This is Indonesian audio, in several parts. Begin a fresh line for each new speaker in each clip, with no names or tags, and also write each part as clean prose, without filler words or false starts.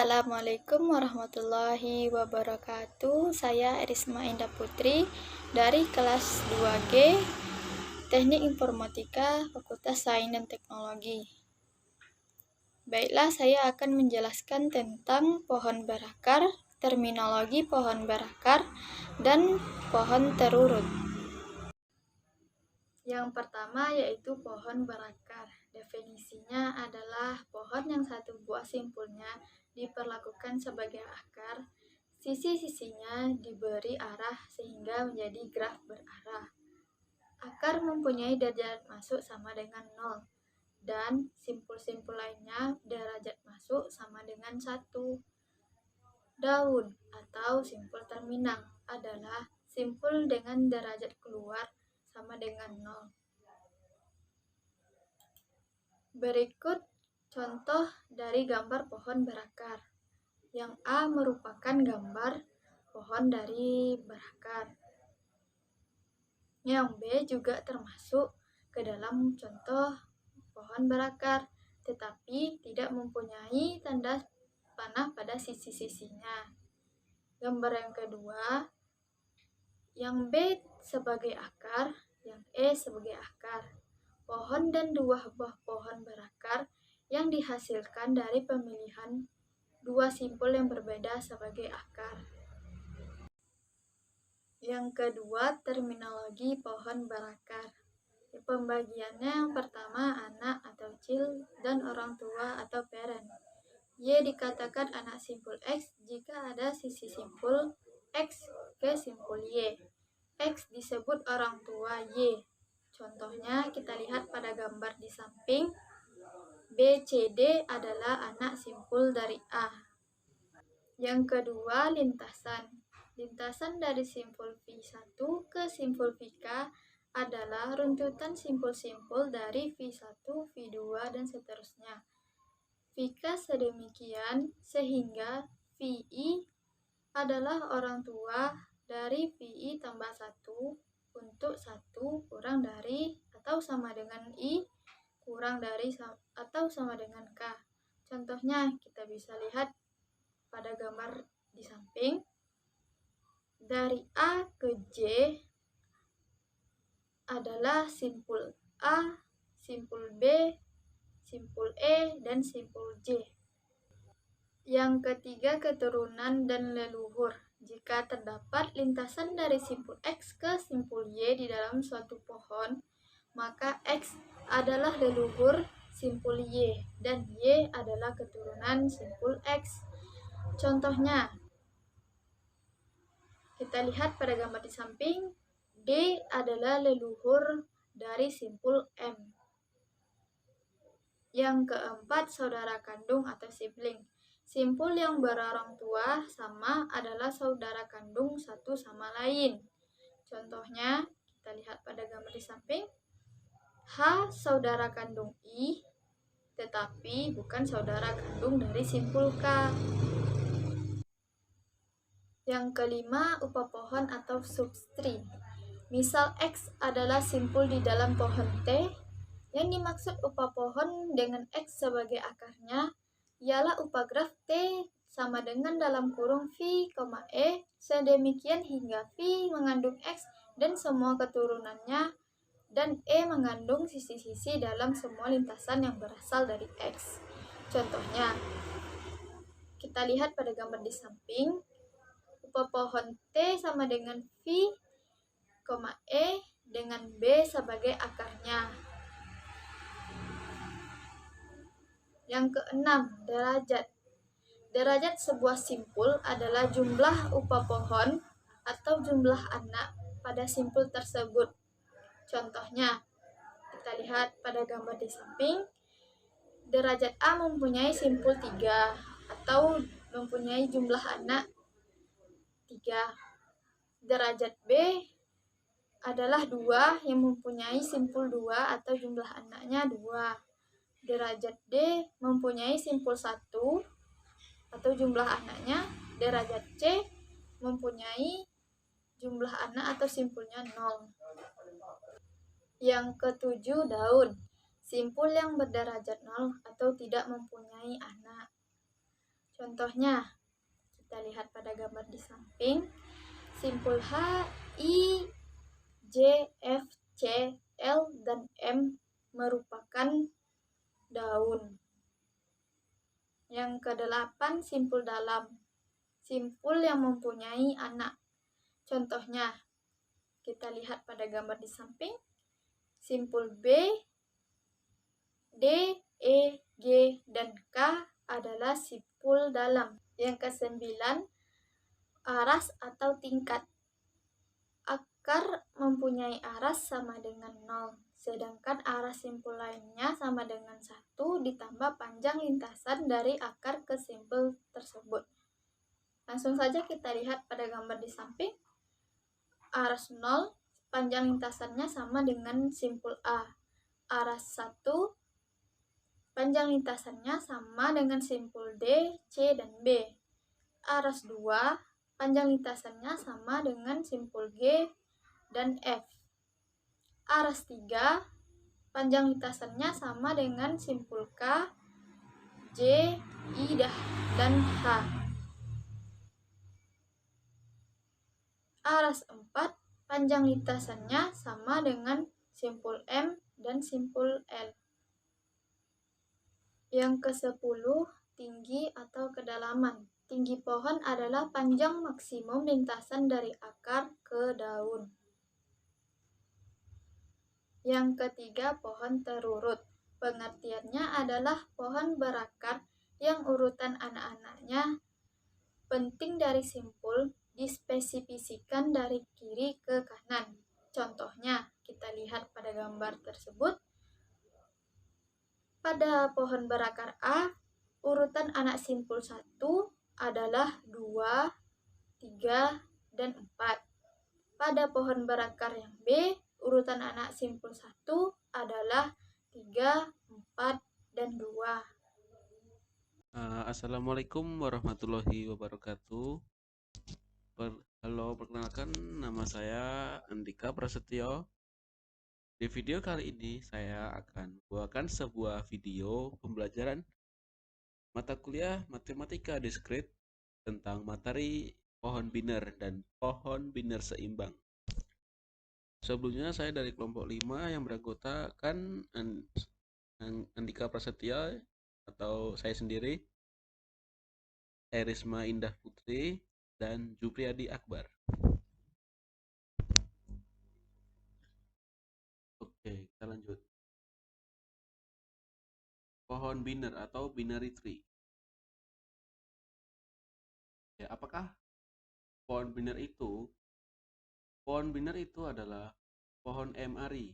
Assalamualaikum warahmatullahi wabarakatuh. Saya Erisma Indah Putri dari kelas 2G Teknik Informatika Fakultas Sains dan Teknologi. Baiklah, saya akan menjelaskan tentang pohon berakar, terminologi pohon berakar, dan pohon terurut. Yang pertama yaitu pohon berakar. Definisinya adalah pohon yang satu buah simpulnya diperlakukan sebagai akar, sisi-sisinya diberi arah sehingga menjadi graf berarah. Akar mempunyai derajat masuk sama dengan 0, dan simpul-simpul lainnya derajat masuk sama dengan 1. Daun atau simpul terminal adalah simpul dengan derajat keluar sama dengan 0. Berikut contoh dari gambar pohon berakar. Yang A merupakan gambar pohon dari berakar. Yang B juga termasuk ke dalam contoh pohon berakar, tetapi tidak mempunyai tanda panah pada sisi-sisinya. Gambar yang kedua, yang B sebagai akar, yang E sebagai akar. Pohon dan dua buah pohon berakar yang dihasilkan dari pemilihan dua simpul yang berbeda sebagai akar. Yang kedua, terminologi pohon berakar. Pembagiannya yang pertama anak atau child dan orang tua atau parent. Y dikatakan anak simpul X jika ada sisi simpul X ke simpul Y. X disebut orang tua Y. Contohnya kita lihat pada gambar di samping. B, C, D adalah anak simpul dari A. Yang kedua, lintasan. Lintasan dari simpul V1 ke simpul VK adalah runtutan simpul-simpul dari V1, V2, dan seterusnya. VK sedemikian sehingga VI adalah orang tua dari VI tambah 1 untuk 1 kurang dari atau sama dengan I kurang dari atau sama dengan K. Contohnya kita bisa lihat pada gambar di samping. Dari A ke J adalah simpul A, simpul B, simpul E, dan simpul J. Yang ketiga, keturunan dan leluhur. Jika terdapat lintasan dari simpul X ke simpul Y di dalam suatu pohon, maka X adalah leluhur simpul Y dan Y adalah keturunan simpul X. Contohnya, kita lihat pada gambar di samping, D adalah leluhur dari simpul M. Yang keempat, saudara kandung atau sibling. Simpul yang berorang tua sama adalah saudara kandung satu sama lain. Contohnya, kita lihat pada gambar di samping. H saudara kandung I, tetapi bukan saudara kandung dari simpul K. Yang kelima, upa pohon atau substring. Misal X adalah simpul di dalam pohon T. Yang dimaksud upa pohon dengan X sebagai akarnya ialah upa graf T sama dengan dalam kurung V, E, sedemikian hingga V mengandung X dan semua keturunannya, dan E mengandung sisi-sisi dalam semua lintasan yang berasal dari X. Contohnya, kita lihat pada gambar di samping, upa pohon T sama dengan V, E dengan B sebagai akarnya. Yang keenam, derajat. Derajat sebuah simpul adalah jumlah upa pohon atau jumlah anak pada simpul tersebut. Contohnya, kita lihat pada gambar di samping. Derajat A mempunyai simpul 3 atau mempunyai jumlah anak 3. Derajat B adalah 2 yang mempunyai simpul 2 atau jumlah anaknya 2. Derajat D mempunyai simpul 1 atau jumlah anaknya. Derajat C mempunyai jumlah anak atau simpulnya 0. Yang ketujuh, daun. Simpul yang berderajat 0 atau tidak mempunyai anak. Contohnya, kita lihat pada gambar di samping, simpul H, I, J, F, C, L, dan M merupakan daun. Yang kedelapan, simpul dalam. Simpul yang mempunyai anak. Contohnya, kita lihat pada gambar di samping, simpul B, D, E, G, dan K adalah simpul dalam. Yang kesembilan, aras atau tingkat. Akar mempunyai aras sama dengan 0, sedangkan aras simpul lainnya sama dengan 1 ditambah panjang lintasan dari akar ke simpul tersebut. Langsung saja kita lihat pada gambar di samping. Aras 0, panjang lintasannya sama dengan simpul A. Aras 1, panjang lintasannya sama dengan simpul D, C, dan B. Aras 2, panjang lintasannya sama dengan simpul G dan F. Aras 3, panjang lintasannya sama dengan simpul K, J, I, dan H. Aras 4, panjang lintasannya sama dengan simpul M dan simpul L. Yang ke-10, tinggi atau kedalaman. Tinggi pohon adalah panjang maksimum lintasan dari akar ke daun. Yang ketiga, pohon terurut. Pengertiannya adalah pohon berakar yang urutan anak-anaknya penting dari simpul dispesifikasikan dari kiri ke kanan. Contohnya, kita lihat pada gambar tersebut. Pada pohon berakar A, urutan anak simpul 1 adalah 2, 3, dan 4. Pada pohon berakar yang B, urutan anak simpul 1 adalah 3, 4, dan 2.
Assalamualaikum warahmatullahi wabarakatuh. Halo, perkenalkan nama saya Andika Prasetyo. Di video kali ini saya akan membawakan sebuah video pembelajaran mata kuliah Matematika Diskrit tentang materi pohon biner dan pohon biner seimbang. Sebelumnya saya dari kelompok 5 yang beranggotakan Andika Prasetyo atau saya sendiri, Erisma Indah Putri, dan Jupriadi Akbar. Oke, kita lanjut. Pohon biner atau binary tree. Ya, apakah pohon biner itu? Pohon biner itu adalah pohon M ari.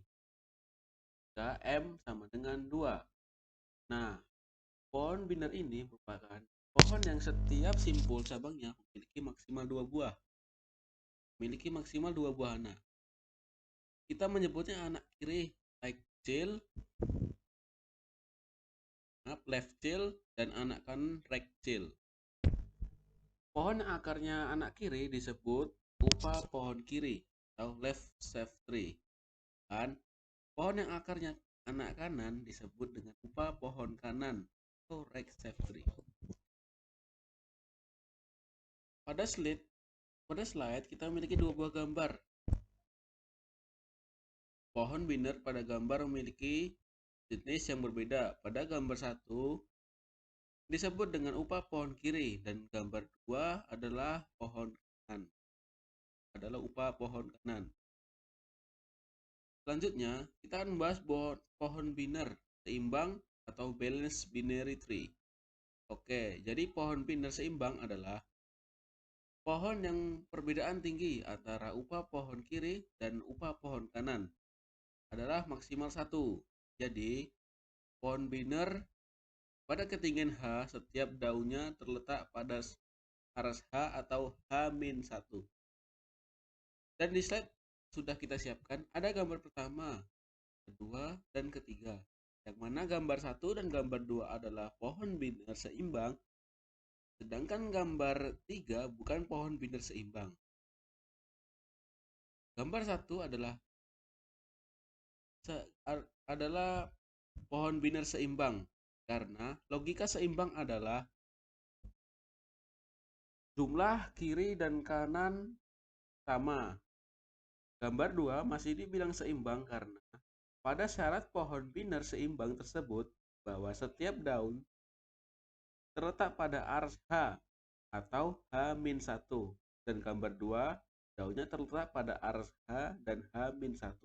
Jika M sama dengan 2. Nah, pohon biner ini merupakan pohon yang setiap simpul cabangnya memiliki maksimal 2 buah. Anak. Kita menyebutnya anak kiri left child, dan anak kanan right child. Pohon yang akarnya anak kiri disebut upa pohon kiri atau left shaft tree. Dan pohon yang akarnya anak kanan disebut dengan upa pohon kanan atau right shaft tree. Pada slide kita memiliki dua buah gambar. Pohon biner pada gambar memiliki jenis yang berbeda. Pada gambar 1 disebut dengan upa pohon kiri dan gambar 2 adalah pohon kanan. Upa pohon kanan. Selanjutnya, kita akan membahas pohon biner seimbang atau balanced binary tree. Oke, jadi pohon biner seimbang adalah pohon yang perbedaan tinggi antara upa pohon kiri dan upa pohon kanan adalah maksimal 1. Jadi, pohon biner pada ketinggian H, setiap daunnya terletak pada aras H atau H-1. Dan di slide sudah kita siapkan, ada gambar pertama, kedua, dan ketiga. Yang mana gambar 1 dan gambar 2 adalah pohon biner seimbang, sedangkan gambar 3 bukan pohon biner seimbang. Gambar 1 adalah pohon biner seimbang, karena logika seimbang adalah Jumlah kiri dan kanan sama. Gambar 2 masih dibilang seimbang karena pada syarat pohon biner seimbang tersebut bahwa setiap daun terletak pada aras H atau H-1 dan gambar 2 daunnya terletak pada aras H dan H-1.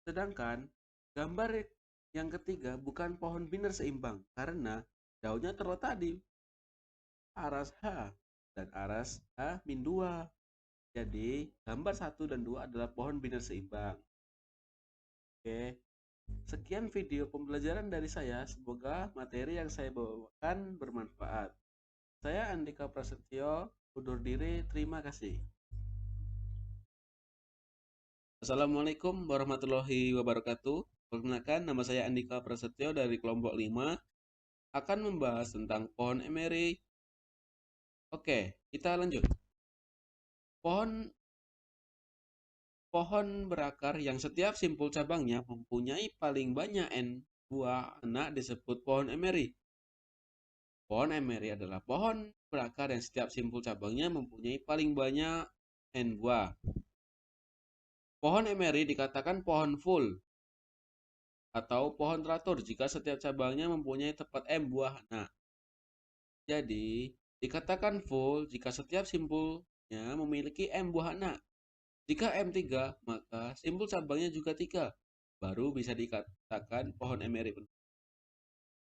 Sedangkan gambar yang ketiga bukan pohon biner seimbang karena daunnya terletak di aras H dan aras H-2. Jadi gambar 1 dan 2 adalah pohon biner seimbang. Oke. Sekian video pembelajaran dari saya. Semoga materi yang saya bawakan bermanfaat. Saya Andika Prasetyo, undur diri. Terima kasih. Assalamualaikum warahmatullahi wabarakatuh. Perkenalkan, nama saya Andika Prasetyo dari kelompok 5 akan membahas tentang pohon emeri. Oke, kita lanjut. Pohon berakar yang setiap simpul cabangnya mempunyai paling banyak N buah anak disebut pohon emeri. Pohon emeri adalah pohon berakar yang setiap simpul cabangnya mempunyai paling banyak N buah. Pohon emeri dikatakan pohon full atau pohon teratur jika setiap cabangnya mempunyai tepat M buah anak. Jadi, dikatakan full jika setiap simpulnya memiliki M buah anak. Jika M 3, maka simpul cabangnya juga 3. Baru bisa dikatakan pohon emeri penuh.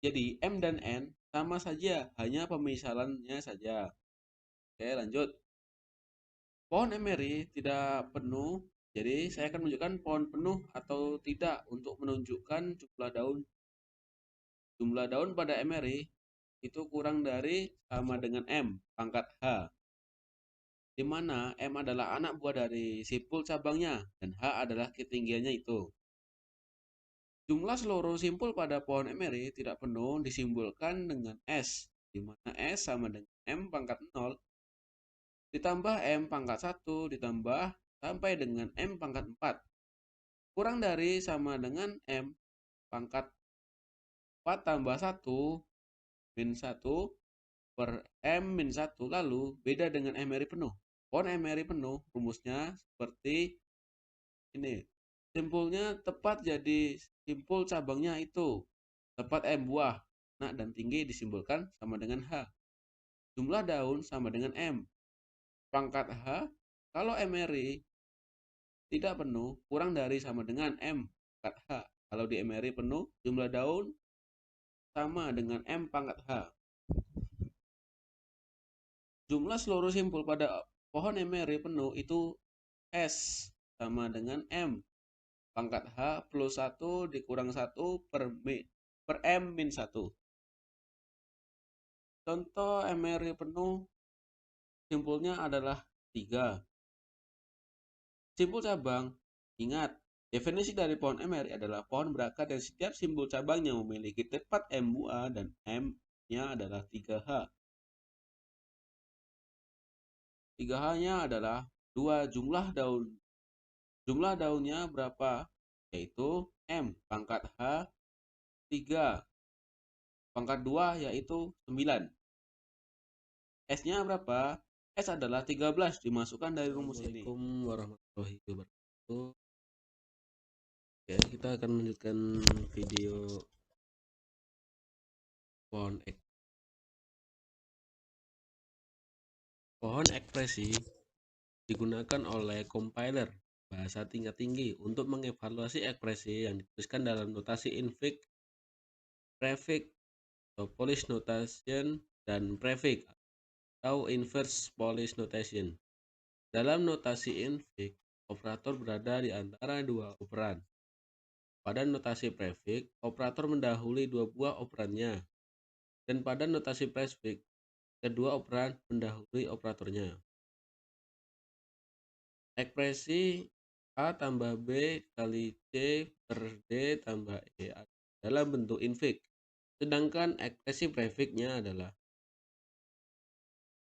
Jadi, M dan N sama saja, hanya pemisalannya saja. Oke, lanjut. Pohon emeri tidak penuh, jadi saya akan menunjukkan pohon penuh atau tidak untuk menunjukkan jumlah daun. Jumlah daun pada emeri itu kurang dari sama dengan M pangkat H, di mana M adalah anak buah dari simpul cabangnya dan H adalah ketinggiannya itu. Jumlah seluruh simpul pada pohon emeri tidak penuh disimbolkan dengan S, di mana S sama dengan M pangkat 0 ditambah M pangkat 1 ditambah sampai dengan M pangkat 4. Kurang dari sama dengan M pangkat 4 tambah 1 min 1 per M min 1. Lalu beda dengan emeri penuh. Pohon emeri penuh rumusnya seperti ini. Simpulnya tepat jadi simpul cabangnya itu tepat M buah. Nah, dan tinggi disimbolkan sama dengan H. Jumlah daun sama dengan M. Pangkat H, kalau emeri tidak penuh, kurang dari sama dengan M pangkat H. Kalau di emeri penuh, jumlah daun sama dengan M pangkat H. Jumlah seluruh simpul pada pohon emeri penuh itu S sama dengan M pangkat H plus 1 dikurang 1 per M min 1. Contoh emeri penuh simpulnya adalah 3. Simpul cabang, ingat, definisi dari pohon emeri adalah pohon berakar dan setiap simpul cabangnya memiliki tepat M buah dan M-nya adalah 3H. 3H-nya adalah 2 jumlah daun. Jumlah daunnya berapa? Yaitu M pangkat H 3. Pangkat 2 yaitu 9. S-nya berapa? S adalah 13 dimasukkan dari rumus ini. Assalamualaikum warahmatullahi wabarakatuh. Oke, kita akan melanjutkan video pohon ekspresi digunakan oleh compiler bahasa tingkat tinggi untuk mengevaluasi ekspresi yang dituliskan dalam notasi infix, prefix, atau Polish notation dan prefix atau inverse Polish notation. Dalam notasi infix, operator berada di antara dua operan. Pada notasi prefix, operator mendahului dua buah operannya. Dan pada notasi prefix, kedua operan mendahului operatornya. Ekspresi A tambah B kali C per D tambah E dalam bentuk infix. Sedangkan ekspresi prefixnya adalah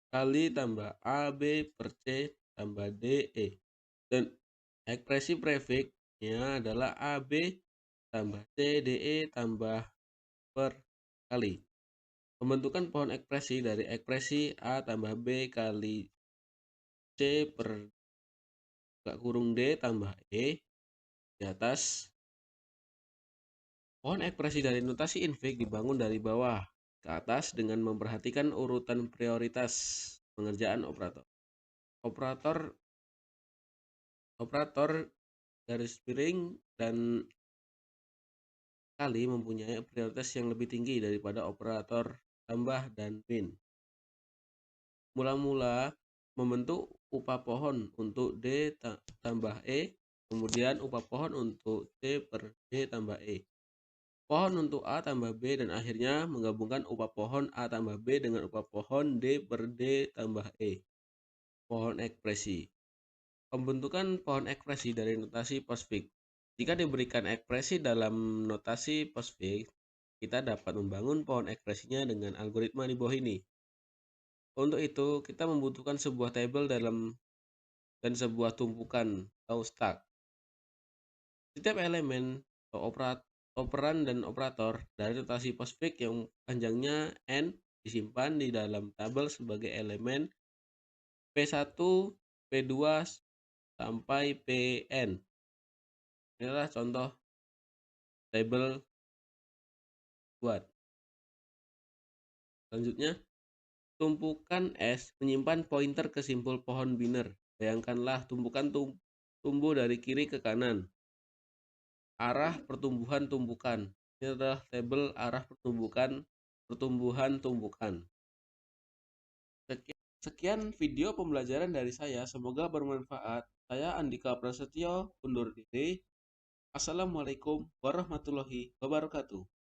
kali tambah AB per C tambah DE. Dan ekspresi prefixnya adalah AB tambah C DE tambah per kali. Pembentukan pohon ekspresi dari ekspresi A tambah B kali C per D tambah E di atas. Pohon ekspresi dari notasi infix dibangun dari bawah ke atas dengan memperhatikan urutan prioritas pengerjaan operator. Operator garis miring dan kali mempunyai prioritas yang lebih tinggi daripada operator tambah dan min. Mula-mula membentuk upah pohon untuk D tambah E, kemudian upah pohon untuk C per D tambah E. Pohon untuk A tambah B, dan akhirnya menggabungkan upah pohon A tambah B dengan upah pohon D per D tambah E. Pohon ekspresi. Pembentukan pohon ekspresi dari notasi postfix. Jika diberikan ekspresi dalam notasi postfix, kita dapat membangun pohon ekspresinya dengan algoritma di bawah ini. Untuk itu, kita membutuhkan sebuah tabel dan sebuah tumpukan atau stack. Setiap elemen atau operan dan operator dari notasi postfix yang panjangnya n disimpan di dalam tabel sebagai elemen P1, P2 sampai Pn. Inilah contoh tabel buat. Selanjutnya, tumpukan S menyimpan pointer ke simpul pohon biner. Bayangkanlah tumpukan tumbuh dari kiri ke kanan. Arah pertumbuhan tumbukan. Ini adalah tabel arah pertumbuhan tumbukan. Sekian video pembelajaran dari saya, semoga bermanfaat. Saya Andika Prasetyo undur diri. Assalamualaikum warahmatullahi wabarakatuh.